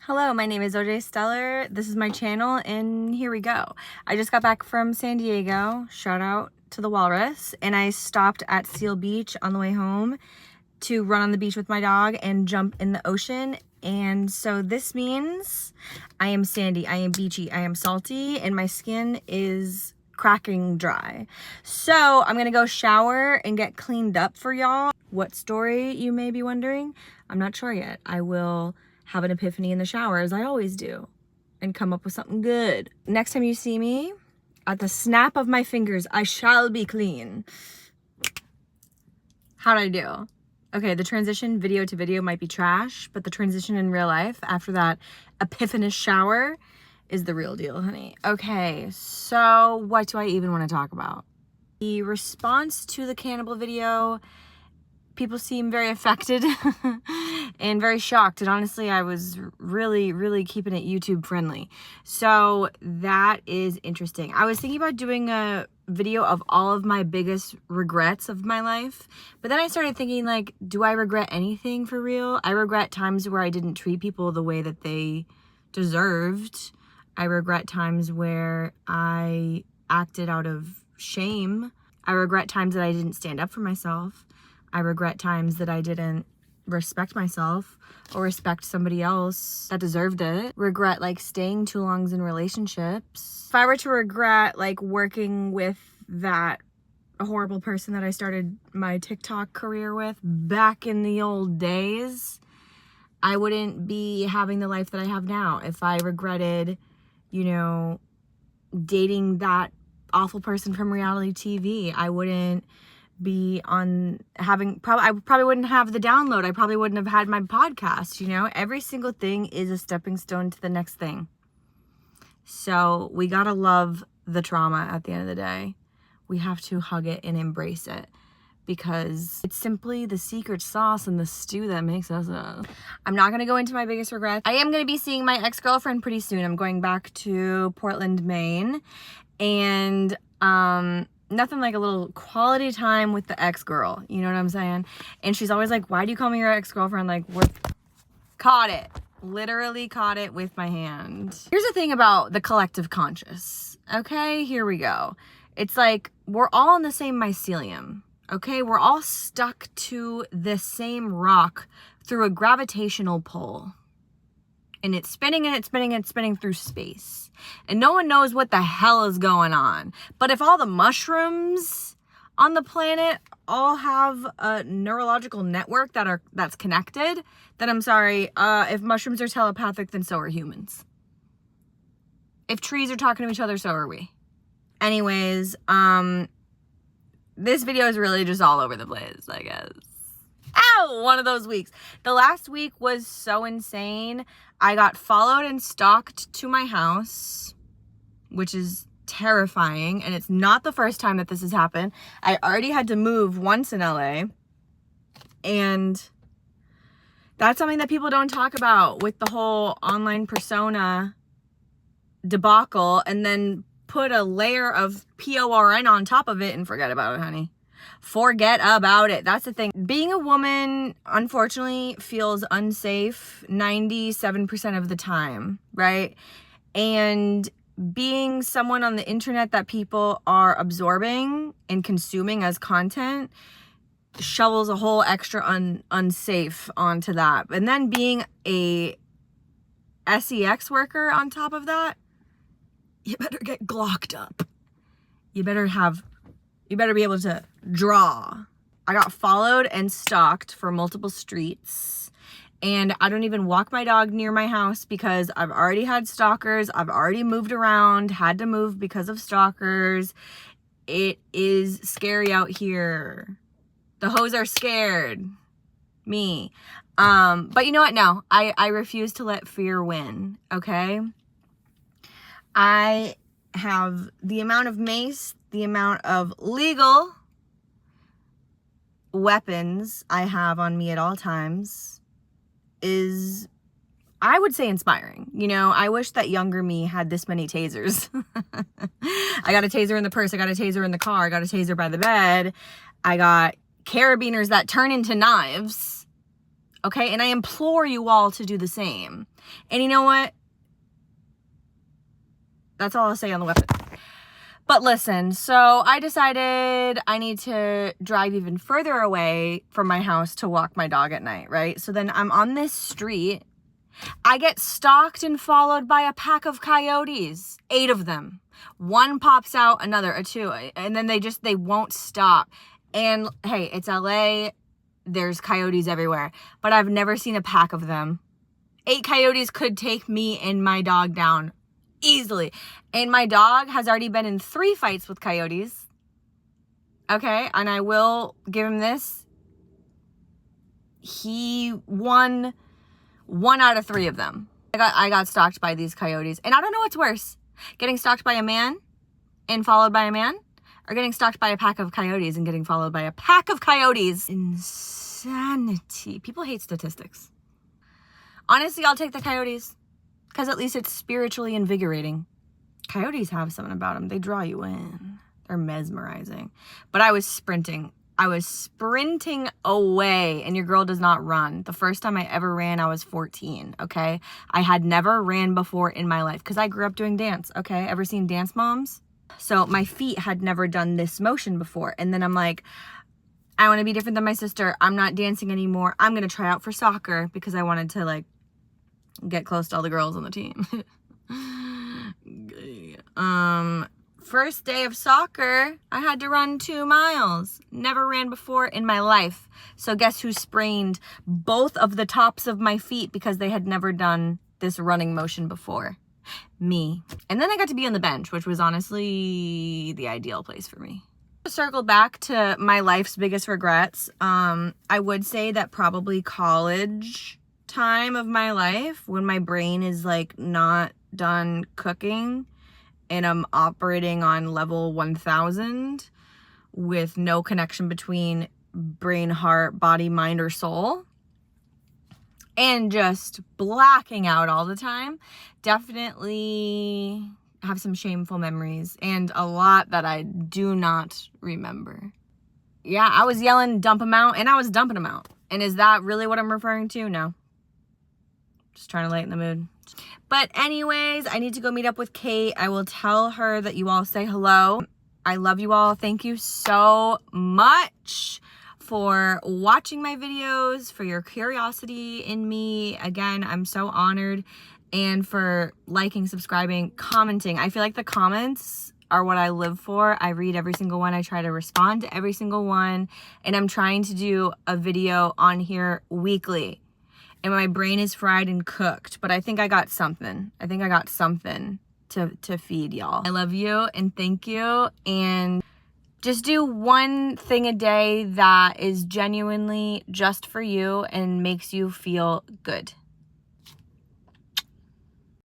Hello, my name is OJ Stellar. This is my channel, and here we go. I just got back from San Diego. Shout out to the Walrus. And I stopped at Seal Beach on the way home to run on the beach with my dog and jump in the ocean. And so this means I am sandy, I am beachy, I am salty, and my skin is cracking dry. So I'm gonna go shower and get cleaned up for y'all. What story, you may be wondering? I'm not sure yet. I will have an epiphany in the shower, as I always do, and come up with something good. Next time you see me, at the snap of my fingers, I shall be clean. How'd I do? Okay, the transition video to video might be trash, but the transition in real life after that epiphanous shower is the real deal, honey. Okay, so what do I even want to talk about? The response to the cannibal video, people seem very affected and very shocked. And honestly, I was really keeping it YouTube friendly. So that is interesting. I was thinking about doing a video of all of my biggest regrets of my life. But then I started thinking, like, do I regret anything for real? I regret times where I didn't treat people the way that they deserved. I regret times where I acted out of shame. I regret times that I didn't stand up for myself. I regret times that I didn't respect myself or respect somebody else that deserved it. Regret, like, staying too long in relationships. If I were to regret, like, working with that horrible person that I started my TikTok career with back in the old days, I wouldn't be having the life that I have now. If I regretted, you know, dating that awful person from reality TV, I wouldn't be on having, I probably wouldn't have the download. I probably wouldn't have had my podcast, you know. Every single thing is a stepping stone to the next thing. So we gotta love the trauma at the end of the day. We have to hug it and embrace it, because it's simply the secret sauce and the stew that makes us us. I'm not gonna go into my biggest regrets. I am gonna be seeing my ex-girlfriend pretty soon. I'm going back to Portland, Maine, and nothing like a little quality time with the ex-girl, you know what I'm saying? And she's always like, why do you call me your ex-girlfriend? Like, caught it. Literally caught it with my hand. Here's the thing about the collective conscious, okay? Here we go. It's like, we're all in the same mycelium, okay? We're all stuck to the same rock through a gravitational pull. And it's spinning and it's spinning and it's spinning through space. And no one knows what the hell is going on. But if all the mushrooms on the planet all have a neurological network that's connected, then I'm sorry, if mushrooms are telepathic, then so are humans. If trees are talking to each other, so are we. Anyways, this video is really just all over the place, I guess. Ow! One of those weeks. The last week was so insane. I got followed and stalked to my house, which is terrifying. And it's not the first time that this has happened. I already had to move once in LA. And that's something that people don't talk about with the whole online persona debacle, and then put a layer of PORN on top of it and forget about it, honey. Forget about it. That's the thing. Being a woman, unfortunately, feels unsafe 97% of the time, right? And being someone on the internet that people are absorbing and consuming as content shovels a whole extra unsafe onto that. And then being a sex worker on top of that, you better get glocked up. You better be able to draw. I got followed and stalked for multiple streets, and I don't even walk my dog near my house because I've already had stalkers. I've already moved around, had to move because of stalkers. It is scary out here. The hoes are scared. Me. But you know what? No, I refuse to let fear win, okay? I have the amount of mace, the amount of legal weapons I have on me at all times is, I would say, inspiring. You know, I wish that younger me had this many tasers. I got a taser in the purse. I got a taser in the car. I got a taser by the bed. I got carabiners that turn into knives. Okay? And I implore you all to do the same. And you know what? That's all I'll say on the weapon. But listen, so I decided I need to drive even further away from my house to walk my dog at night, right? So then I'm on this street. I get stalked and followed by a pack of coyotes, 8 of them. One pops out, another, a 2, and then they won't stop. And hey, it's LA. There's coyotes everywhere, but I've never seen a pack of them. 8 coyotes could take me and my dog down easily. And my dog has already been in 3 fights with coyotes. Okay, and I will give him this. He won 1 out of 3 of them. I got stalked by these coyotes. And I don't know what's worse. Getting stalked by a man and followed by a man, or getting stalked by a pack of coyotes and getting followed by a pack of coyotes. Insanity. People hate statistics. Honestly, I'll take the coyotes because at least it's spiritually invigorating. Coyotes have something about them. They draw you in. They're mesmerizing. But I was sprinting. I was sprinting away, and your girl does not run. The first time I ever ran, I was 14, okay? I had never ran before in my life because I grew up doing dance, okay? Ever seen Dance Moms? So my feet had never done this motion before. And then I'm like, I want to be different than my sister. I'm not dancing anymore. I'm going to try out for soccer because I wanted to, like, get close to all the girls on the team. First day of soccer, I had to run 2 miles. Never ran before in my life. So guess who sprained both of the tops of my feet because they had never done this running motion before? Me. And then I got to be on the bench, which was honestly the ideal place for me. To circle back to my life's biggest regrets, I would say that probably college time of my life when my brain is like not done cooking and I'm operating on level 1000 with no connection between brain, heart, body, mind, or soul, and just blacking out all the time. Definitely have some shameful memories and a lot that I do not remember. Yeah, I was yelling, dump them out, and I was dumping them out. And is that really what I'm referring to? No. Just trying to lighten the mood. But anyways, I need to go meet up with Kate. I will tell her that you all say hello. I love you all. Thank you so much for watching my videos, for your curiosity in me. Again, I'm so honored. And for liking, subscribing, commenting. I feel like the comments are what I live for. I read every single one. I try to respond to every single one. And I'm trying to do a video on here weekly. And my brain is fried and cooked. But I think I got something. I think I got something to feed y'all. I love you and thank you. And just do one thing a day that is genuinely just for you and makes you feel good.